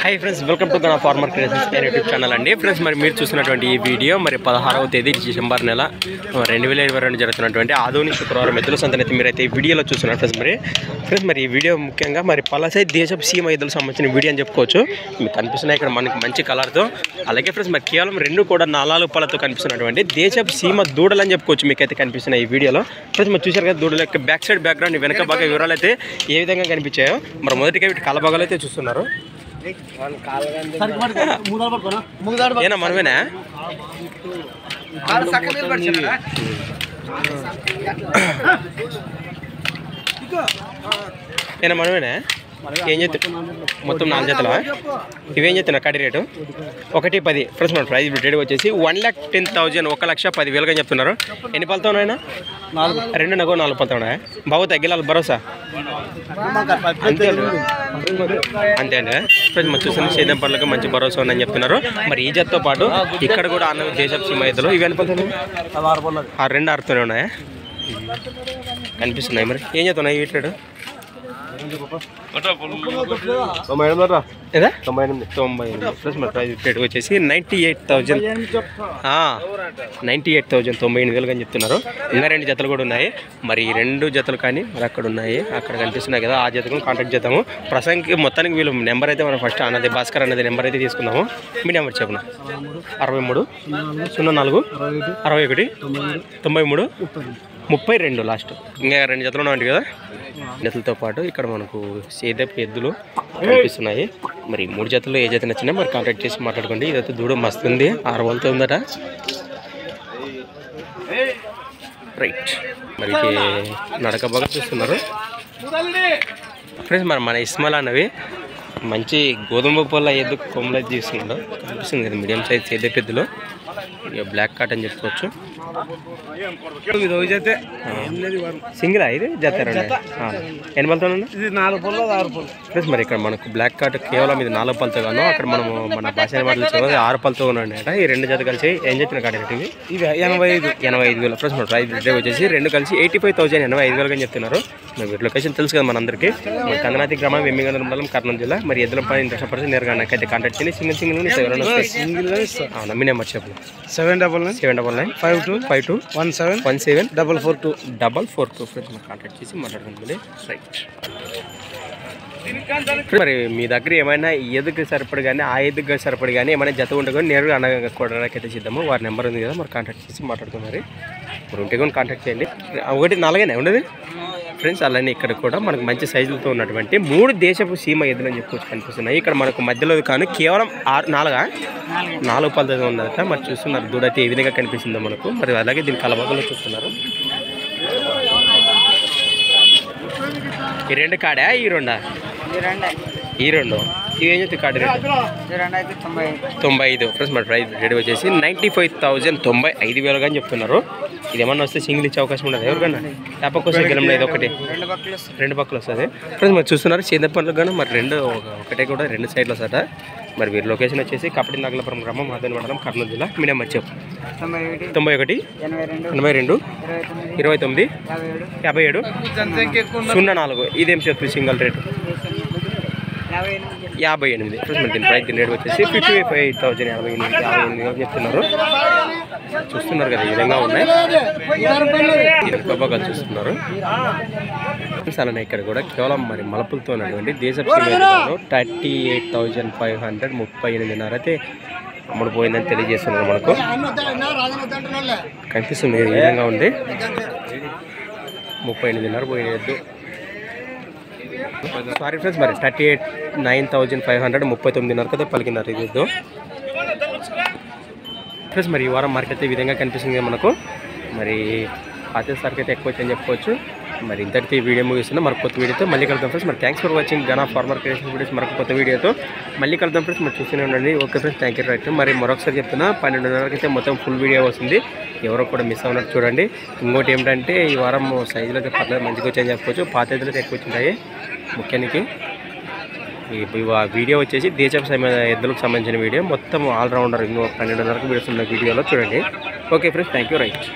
Hi friends, welcome to Gana farmer creations YouTube channel అండి. Friends, మరి మీరు చూస్తున్నటువంటి ఈ వీడియో మరి 16వ తేదీ డిసెంబర్ నెల 2022 జరుగుతున్నటువంటి ఆధునిక శుక్రవారం ఎద్దుల సంతనైతే మీరైతే ఈ వీడియోలో చూస్తున్నారు. ఫ్రెండ్స్ మరి ఈ వీడియో ముఖ్యంగా మరి పలాసై దేశపు సీమ ఎద్దులకు సంబంధించిన వీడియో అని చెప్పుకోవచ్చు. మీకు కనిపిస్తున్నాయి ఇక్కడ మనకి మంచి కలర్తో. అలాగే ఫ్రెండ్స్ మరి కేవలం రెండు కూడా 4 పళ్ళతో కనిపిస్తున్నటువంటి దేశపు సీమ దూడలు అని చెప్పుకోవచ్చు. మీకైతే కనిపిస్తున్నాయి ఈ వీడియోలో. ఫ్రెండ్స్ మరి చూసారు కదా, దూడల యొక్క బ్యాక్ సైడ్ బ్యాక్గ్రౌండ్ వెనక బాగా వివరాలు అయితే ఏ విధంగా కనిపించాయో మరి మొదటిగా వీటి కలబాగాలు అయితే చూస్తున్నారు. ఏనా మనమేనా ఏనా మనమేనా ఏం చెప్తా మొత్తం 4 జతలా? ఇవేం చెప్తున్నా కడి రేటు 1,10. ఫ్రెండ్స్ మన ప్రైస్ రేట్ వచ్చేసి 1,10,000 1,10,000 అని చెప్తున్నారు. ఎన్ని పళ్ళతో ఉన్నాయన్నా? 2 నగో 4 పళ్ళతో ఉన్నాయా? బాబు తగ్గిలాలి భరోసా అంతే అంతే అండి. ఫ్రెండ్స్ మరి చూసిన సేద్యం పనులకు మంచి భరోసా ఉందని చెప్తున్నారు. మరి ఈ జతతో పాటు ఇక్కడ కూడా అన్న దేశపు సీమ ఎద్దులు ఇవి ఎన్ని పళ్ళతో 2 6తోనే ఉన్నాయా కనిపిస్తున్నాయి. మరి ఏం చెప్తున్నాయి వీటి రేటు? 98 ప్లస్ మన ప్రైస్ రేట్ వచ్చేసి 98,000 98,000 అని చెప్తున్నారు. ఇంకా 2 జతలు కూడా ఉన్నాయి. మరి ఈ 2 జతలు కానీ మరి అక్కడ ఉన్నాయి, అక్కడ కనిపిస్తున్నాయి కదా, ఆ జతకు కాంటాక్ట్ చేద్దాము. ప్రసంగి మొత్తానికి వీళ్ళు నెంబర్ అయితే మనం ఫస్ట్ అన్నది భాస్కర్ అన్నది నెంబర్ అయితే తీసుకుందాము. మీ నెంబర్ చెప్పిన 63 04 61 93 32 లాస్ట్. ఇంకా 2 జతలు ఉన్నాయి కదా. జతలతో పాటు ఇక్కడ మనకు సేదపు ఎద్దులు కనిపిస్తున్నాయి. మరి 3 జతలు ఏ జత నచ్చినా మరి కాంటాక్ట్ చేసి మాట్లాడుకోండి. ఇదైతే దూడ మస్తుంది, 6 వాళ్ళతో ఉందట. రైట్, మరి నడక బాగా చూస్తున్నారు. ఫ్రెండ్స్ మరి మన ఇస్మాల్ అన్నవి మంచి గోధుమ పొల్ల ఎద్దు కొమ్మలు అయితే తీసుకున్నాడు. కనిపిస్తుంది కదా మీడియం సైజ్ సేదపు ఎద్దులు. బ్లాక్ కాట్ అని చెప్పుకోవచ్చు. సింగిల్ ఇది జత ఎన్ని పళ్ళతో ప్లస్ మరి ఇక్కడ మనకు బ్లాక్ కార్డ్ కేవలం ఇది 4 పళ్ళతో గాను, అక్కడ మనము మన భాష మాటలు 6 పళ్ళతో ఉన్నాయట. ఈ 2 జత కలిసి ఏం చెప్పిన కాడ ఇవి 85,000 ప్లస్ మన ప్రైస్ వచ్చేసి 2 కలిసి 85,000 85,000 అని చెప్తున్నారు. మరి వీటి లొకేషన్ తెలుసు కదా మనందరికీ. మరి కంగనాతి గ్రామం వెమ్మిగండ్ర మండలం కర్నూలు జిల్లా. మరి ఎద్దుల పని ఇంట్రెస్ట్ పర్సన్ నేరుగా నాకైతే కాంటాక్ట్ చేయండి. సింగిల్ మీ నెంబర్ చెప్పు 799 52 17 442 ఫ్రెండ్స్ కాంటాక్ట్ చేసి మాట్లాడుకుంటుంది. రైట్, మరి మీ దగ్గర ఏమైనా ఎదుగు సరిపడి కానీ ఆ ఎదుగు సరిపడి కానీ ఏమైనా జత ఉంటే కానీ నేరుగా అనగొడడానికైతే చేద్దాము. వారి నెంబర్ ఉంది కదా, మరి కాంటాక్ట్ చేసి మాట్లాడుతున్నారు. మరి ఉంటే కూడా కాంటాక్ట్ చేయండి. 1 4 ఉండదు ఫ్రెండ్స్. అలానే ఇక్కడ కూడా మనకు మంచి సైజులతో ఉన్నటువంటి 3 దేశపు సీమ ఎద్దులు అని చెప్పుకోవచ్చు కనిపిస్తున్నాయి. ఇక్కడ మనకు మధ్యలో కానీ కేవలం 4 పళ్ళతో ఉందట. మరి చూస్తున్నారు దూడైతే ఏ విధంగా కనిపిస్తుందో మనకు. మరి అలాగే దీని కలబాగలో చూస్తున్నారు. ఈ 2 కాడా ఈ 2 ఇవేం చెప్తే కాడ రేటు 95 ఫ్రెండ్స్. మరి ప్రైస్ రేట్ వచ్చేసి 95,000 95,000 అని చెప్తున్నారు. ఇది ఏమన్నా వస్తే సింగిల్ ఇచ్చే అవకాశం ఉండదు ఎవరికన్నా? తప్పకొస్తే గెలం లేదు, 2 పక్కలు వస్తుంది ఫ్రెండ్స్. మరి చూస్తున్నారు సేద పనులకు కానీ మరి ఒకటే కూడా 2 సైడ్లు వస్తాట. మరి వీరి లొకేషన్ వచ్చేసి కపటి నాగలాపురం గ్రామం మాదన్ మండలం కర్నూలు జిల్లా. మీ నెంబర్ చెప్పు 91 82 29 57 04. ఇదేం చెప్తుంది సింగిల్ రేటు 58 ఫ్రెండ్స్. దీని ప్రైస్ రేట్ వచ్చేసి 55,000 58,000 చెప్తున్నారు. చూస్తున్నారు కదా ఈ విధంగా ఉన్నాయి బాగా చూస్తున్నారు. అలానే ఇక్కడ కూడా కేవలం మరి మలపులతో ఉన్నటువంటి దేశపు 38,500 38,500 అయితే అమ్ముడుపోయిందని తెలియజేస్తున్నారు. మనకు కనిపిస్తుంది ఈ విధంగా ఉంది. 38,500 పోయినద్దు. సారీ ఫ్రెండ్స్, మరి 39,500 39,500 అయితే పలికినారు ఇది వద్దు ఫ్రెండ్స్. మరి ఈ వారం మార్కెట్ ఈ విధంగా కనిపిస్తుంది మనకు. మరి పాత సరికి అయితే ఎక్కువ వచ్చని చెప్పుకోవచ్చు. మరి ఇంతటితో ఈ వీడియో ముగిస్తున్నా. మరి కొత్త వీడియోతో మళ్ళీ కలుద్దాం ఫ్రెండ్స్. మరి thanks for watching Gana farmer creation videos. మరొక కొత్త వీడియోతో మళ్ళీ కలుద్దాం ఫ్రెండ్స్. మరి చూస్తూనే ఉండండి. Okay friends, thank you. Right, మరి మరొకసారి చెప్తున్నా 12:30 అయితే మొత్తం ఫుల్ వీడియో వస్తుంది. ఎవరో కూడా మిస్ అవునట్టు చూడండి. ఇంకోటి ఏమిటంటే ఈ వారం సైజులు అయితే పర్లేదు మంచిగా వచ్చాయని చెప్పుకోవచ్చు. పాత ఎద్దులు అయితే ఎక్కువ వచ్చింటాయి. ముఖ్యానికి ఈ వీడియో వచ్చేసి దేశపు ఎద్దులకు సంబంధించిన వీడియో మొత్తం ఆల్రౌండర్ 12:30 వీడియోస్ ఉన్న వీడియోలో చూడండి. Okay friends, thank you. Right.